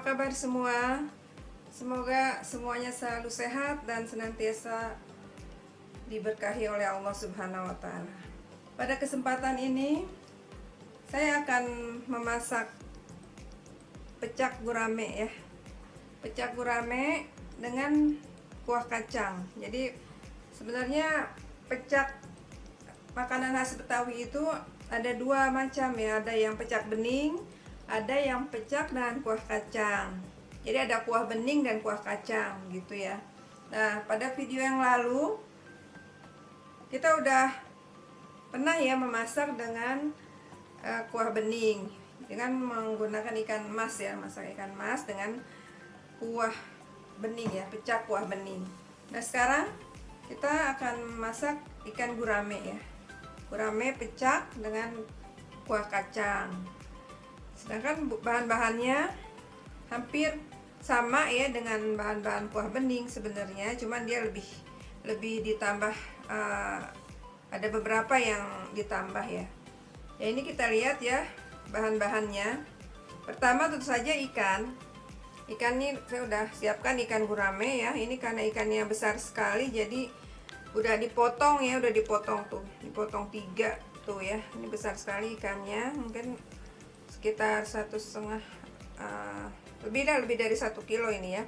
kabar semua? Semoga semuanya selalu sehat dan senantiasa diberkahi oleh Allah Subhanahu wa Ta'ala. Pada kesempatan ini, saya akan memasak pecak gurame ya. Pecak gurame dengan kuah kacang. Jadi sebenarnya pecak makanan khas Betawi itu ada dua macam ya. Ada yang pecak bening, ada yang pecak dengan kuah kacang. Jadi ada kuah bening dan kuah kacang gitu ya. Nah, pada video yang lalu kita udah pernah ya memasak dengan kuah bening dengan menggunakan ikan mas ya, masak ikan mas dengan kuah bening ya, pecak kuah bening. Nah, sekarang kita akan masak ikan gurame ya. Gurame pecak dengan kuah kacang. Sedangkan bahan-bahannya hampir sama ya dengan bahan-bahan kuah bening sebenarnya, cuman dia lebih ditambah, ada beberapa yang ditambah ya. Ya, ini kita lihat ya bahan-bahannya. Pertama tentu saja ikan. Ikan ini saya udah siapkan ikan gurame ya. Ini karena ikannya besar sekali jadi udah dipotong ya, udah dipotong tuh, dipotong 3 tuh ya. Ini besar sekali ikannya, mungkin sekitar 1,5 lebih dari 1 kilo ini ya.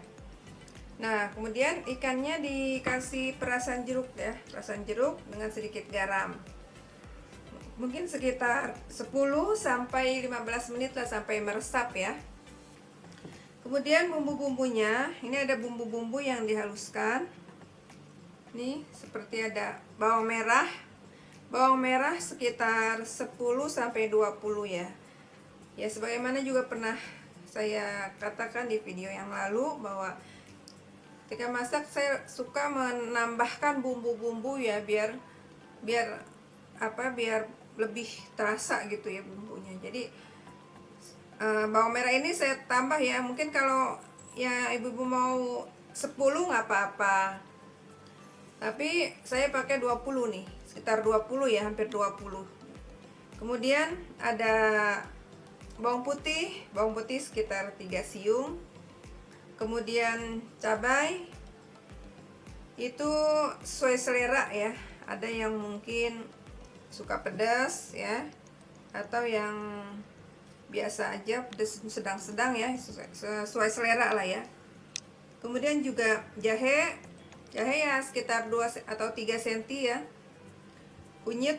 Nah, kemudian ikannya dikasih perasan jeruk ya, perasan jeruk dengan sedikit garam. Mungkin sekitar 10 sampai 15 menit lah sampai meresap ya. Kemudian bumbu-bumbunya, ini ada bumbu-bumbu yang dihaluskan. Nih, seperti ada bawang merah. Bawang merah sekitar 10 sampai 20 ya. Ya, sebagaimana juga pernah saya katakan di video yang lalu bahwa ketika masak saya suka menambahkan bumbu-bumbu ya biar lebih terasa gitu ya bumbunya. Jadi bawang merah ini saya tambah ya. Mungkin kalau ya ibu-ibu mau 10 nggak apa-apa. Tapi saya pakai 20 nih, sekitar 20 ya, hampir 20. Kemudian ada bawang putih sekitar 3 siung. Kemudian cabai itu sesuai selera ya. Ada yang mungkin suka pedas ya, atau yang biasa aja pedas sedang-sedang ya, sesuai selera lah ya. Kemudian juga jahe ya sekitar 2 atau 3 cm ya. Kunyit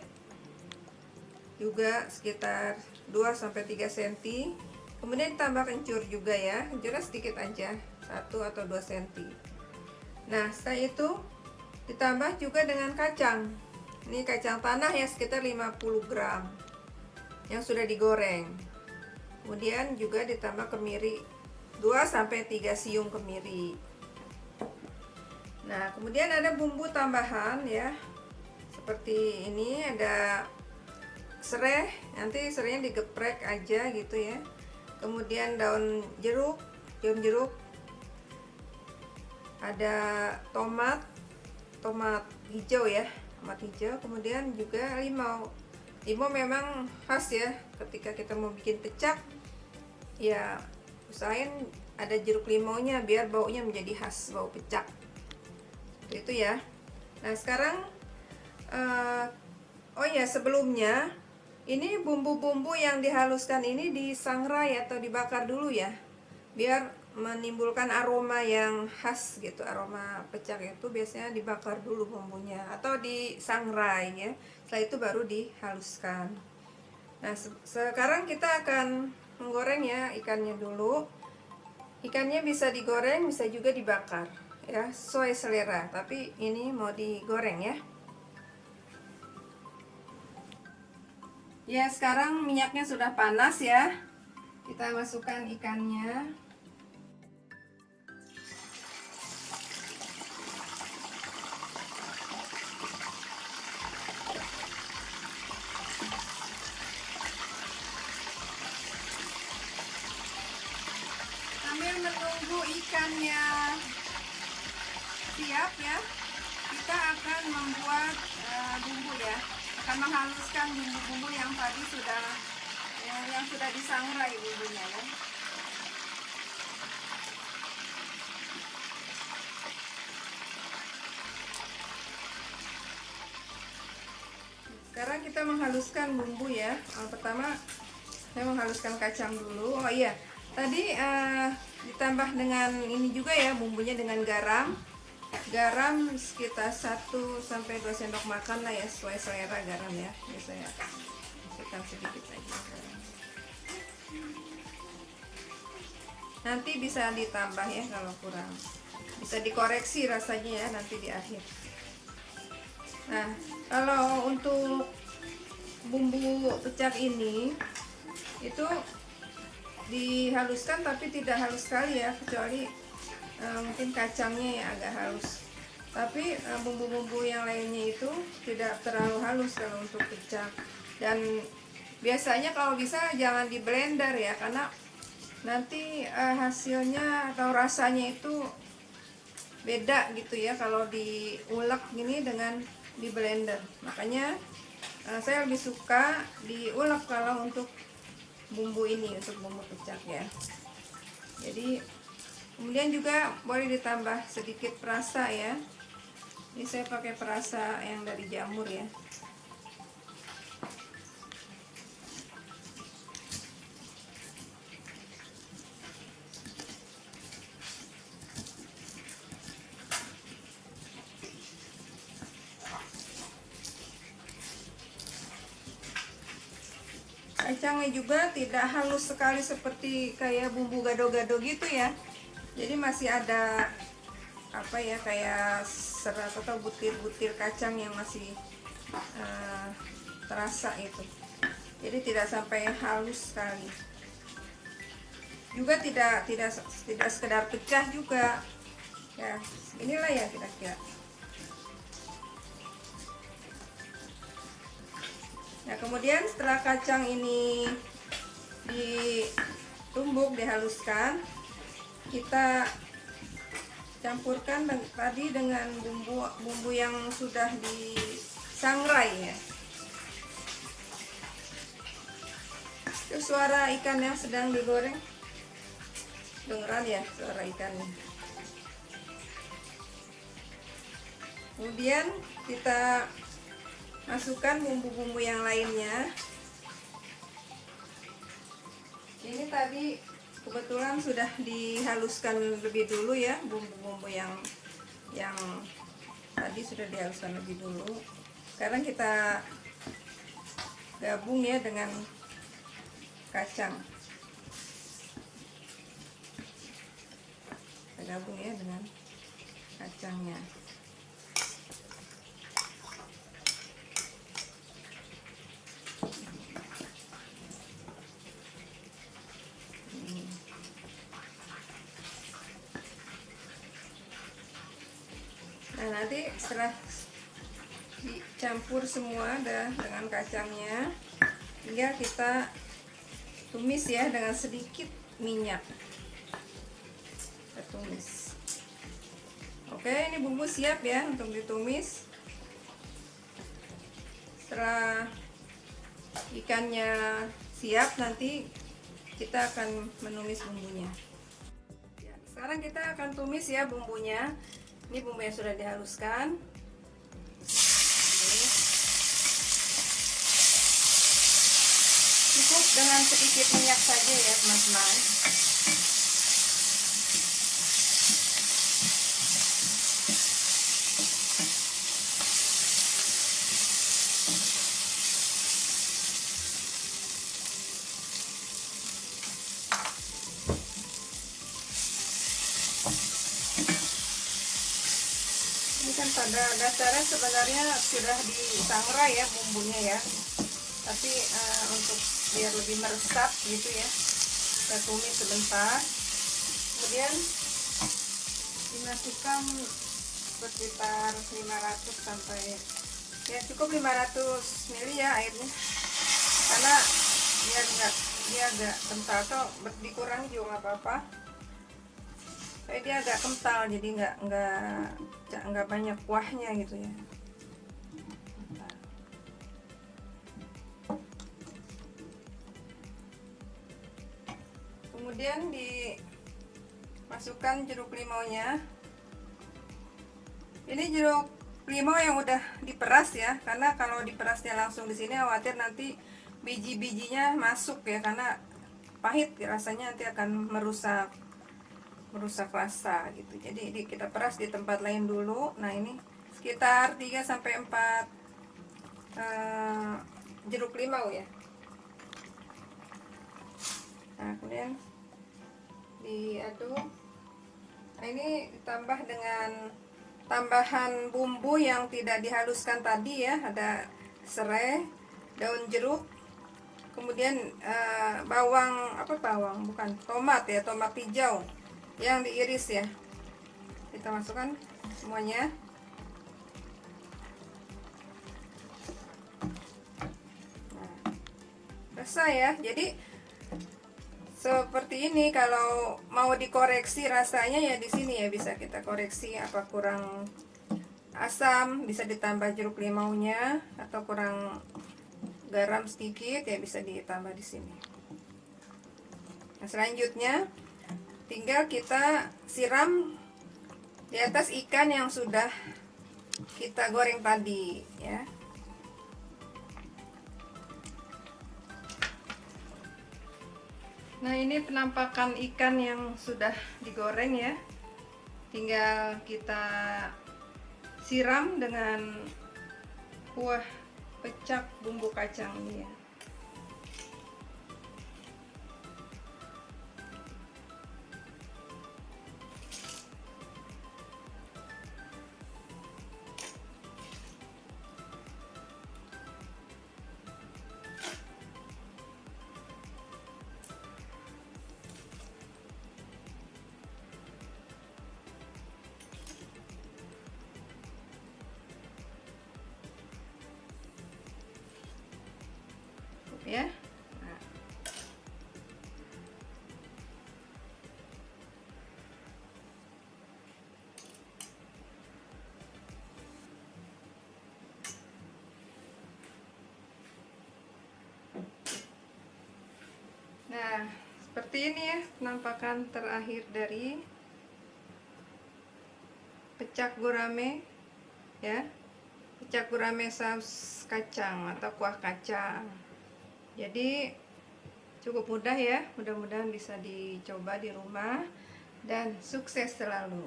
juga sekitar 2 sampai 3 cm. Kemudian ditambah kencur juga ya, kencurnya sedikit aja, 1 atau 2 cm. Nah, setelah itu ditambah juga dengan kacang. Ini kacang tanah ya, sekitar 50 gram yang sudah digoreng. Kemudian juga ditambah kemiri 2 sampai 3 siung kemiri. Nah, kemudian ada bumbu tambahan ya. Seperti ini ada serai, nanti serainya digeprek aja gitu ya. Kemudian daun jeruk. Ada tomat hijau ya, tomat hijau. Kemudian juga limau. Limau memang khas ya ketika kita mau bikin pecak. Ya, usahain ada jeruk limaunya biar baunya menjadi khas, bau pecak. Itu ya. Nah, sekarang oh ya, sebelumnya ini bumbu-bumbu yang dihaluskan ini disangrai atau dibakar dulu ya, biar menimbulkan aroma yang khas gitu. Aroma pecak itu biasanya dibakar dulu bumbunya atau disangrai ya. Setelah itu baru dihaluskan. Nah, sekarang kita akan menggoreng ya ikannya dulu. Ikannya bisa digoreng, bisa juga dibakar ya, sesuai selera, tapi ini mau digoreng ya. Ya, sekarang minyaknya sudah panas ya. Kita masukkan ikannya. Sambil menunggu ikannya siap ya, kita akan membuat bumbu ya, akan menghaluskan bumbu-bumbu yang tadi sudah yang sudah disangrai bumbunya ya. kita menghaluskan bumbu ya. Pertama saya menghaluskan kacang dulu. Oh iya, tadi ditambah dengan ini juga ya, bumbunya dengan garam. Garam sekitar 1 sampai 2 sendok makan lah ya, sesuai selera garam ya. Ini saya masukkan sedikit aja garam. Nanti bisa ditambah ya kalau kurang. Bisa dikoreksi rasanya ya nanti di akhir. Nah, kalau untuk bumbu pecak ini itu dihaluskan tapi tidak halus sekali ya, kecuali mungkin kacangnya yang agak halus. Tapi bumbu-bumbu yang lainnya itu tidak terlalu halus kalau untuk pecak. Dan biasanya kalau bisa jangan di blender ya, karena nanti hasilnya atau rasanya itu beda gitu ya kalau diulek gini dengan di blender. Makanya saya lebih suka diulek kalau untuk bumbu ini, untuk bumbu pecak ya. Jadi kemudian juga boleh ditambah sedikit perasa ya. Ini saya pakai perasa yang dari jamur ya. Kacangnya juga tidak halus sekali seperti kayak bumbu gado-gado gitu ya. Jadi masih ada apa ya, kayak serat atau butir-butir kacang yang masih terasa itu. Jadi tidak sampai halus sekali. Juga tidak sekedar pecah juga. Ya, inilah ya kira-kira. Nah, kemudian setelah kacang ini ditumbuk, dihaluskan, kita campurkan tadi dengan bumbu yang sudah disangrai ya. Itu suara ikan yang sedang digoreng, dengeran ya suara ikannya. Kemudian kita masukkan bumbu-bumbu yang lainnya. Ini tadi kebetulan sudah dihaluskan lebih dulu ya, bumbu-bumbu yang tadi sudah dihaluskan lebih dulu. Sekarang kita gabung ya dengan kacang. Kita gabung ya dengan kacangnya. Nah, nanti setelah dicampur semua dengan kacangnya, tinggal kita tumis ya dengan sedikit minyak. Kita tumis. Oke, ini bumbu siap ya untuk ditumis. Setelah ikannya siap, nanti kita akan menumis bumbunya. Sekarang kita akan tumis ya bumbunya. Ini bumbu yang sudah dihaluskan. Cukup dengan sedikit minyak saja ya teman-teman. Ini kan pada dasarnya sebenarnya sudah disangrai ya bumbunya ya, tapi untuk biar lebih meresap gitu ya, kita tumis sebentar. Kemudian dimasukkan sekitar 500 sampai ya cukup 500 ml ya airnya, karena dia agak kental, atau dikurangi juga nggak apa-apa. Dia agak kental, jadi nggak banyak kuahnya gitu ya. Kemudian dimasukkan jeruk limaunya. Ini jeruk limau yang udah diperas ya, karena kalau diperasnya langsung di sini khawatir nanti biji-bijinya masuk ya, karena pahit rasanya, nanti akan merusak rasa gitu. Jadi kita peras di tempat lain dulu. Nah, ini sekitar 3 sampai 4 jeruk limau ya. Nah, kemudian diaduk. Nah, ini ditambah dengan tambahan bumbu yang tidak dihaluskan tadi ya. Ada serai, daun jeruk, kemudian bukan tomat ya, tomat hijau yang diiris ya. Kita masukkan semuanya. Nah, rasa ya. Jadi seperti ini. Kalau mau dikoreksi rasanya ya di sini ya, bisa kita koreksi apa kurang asam, bisa ditambah jeruk limaunya, atau kurang garam sedikit ya bisa ditambah di sini. Nah, selanjutnya tinggal kita siram di atas ikan yang sudah kita goreng tadi ya. Nah, ini penampakan ikan yang sudah digoreng ya. Tinggal kita siram dengan kuah pecak bumbu kacang ini ya. Ya. Nah, seperti ini ya penampakan terakhir dari pecak gurame ya. Pecak gurame saus kacang atau kuah kacang. Jadi cukup mudah ya, mudah-mudahan bisa dicoba di rumah dan sukses selalu.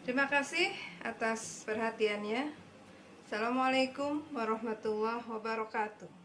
Terima kasih atas perhatiannya. Assalamualaikum warahmatullahi wabarakatuh.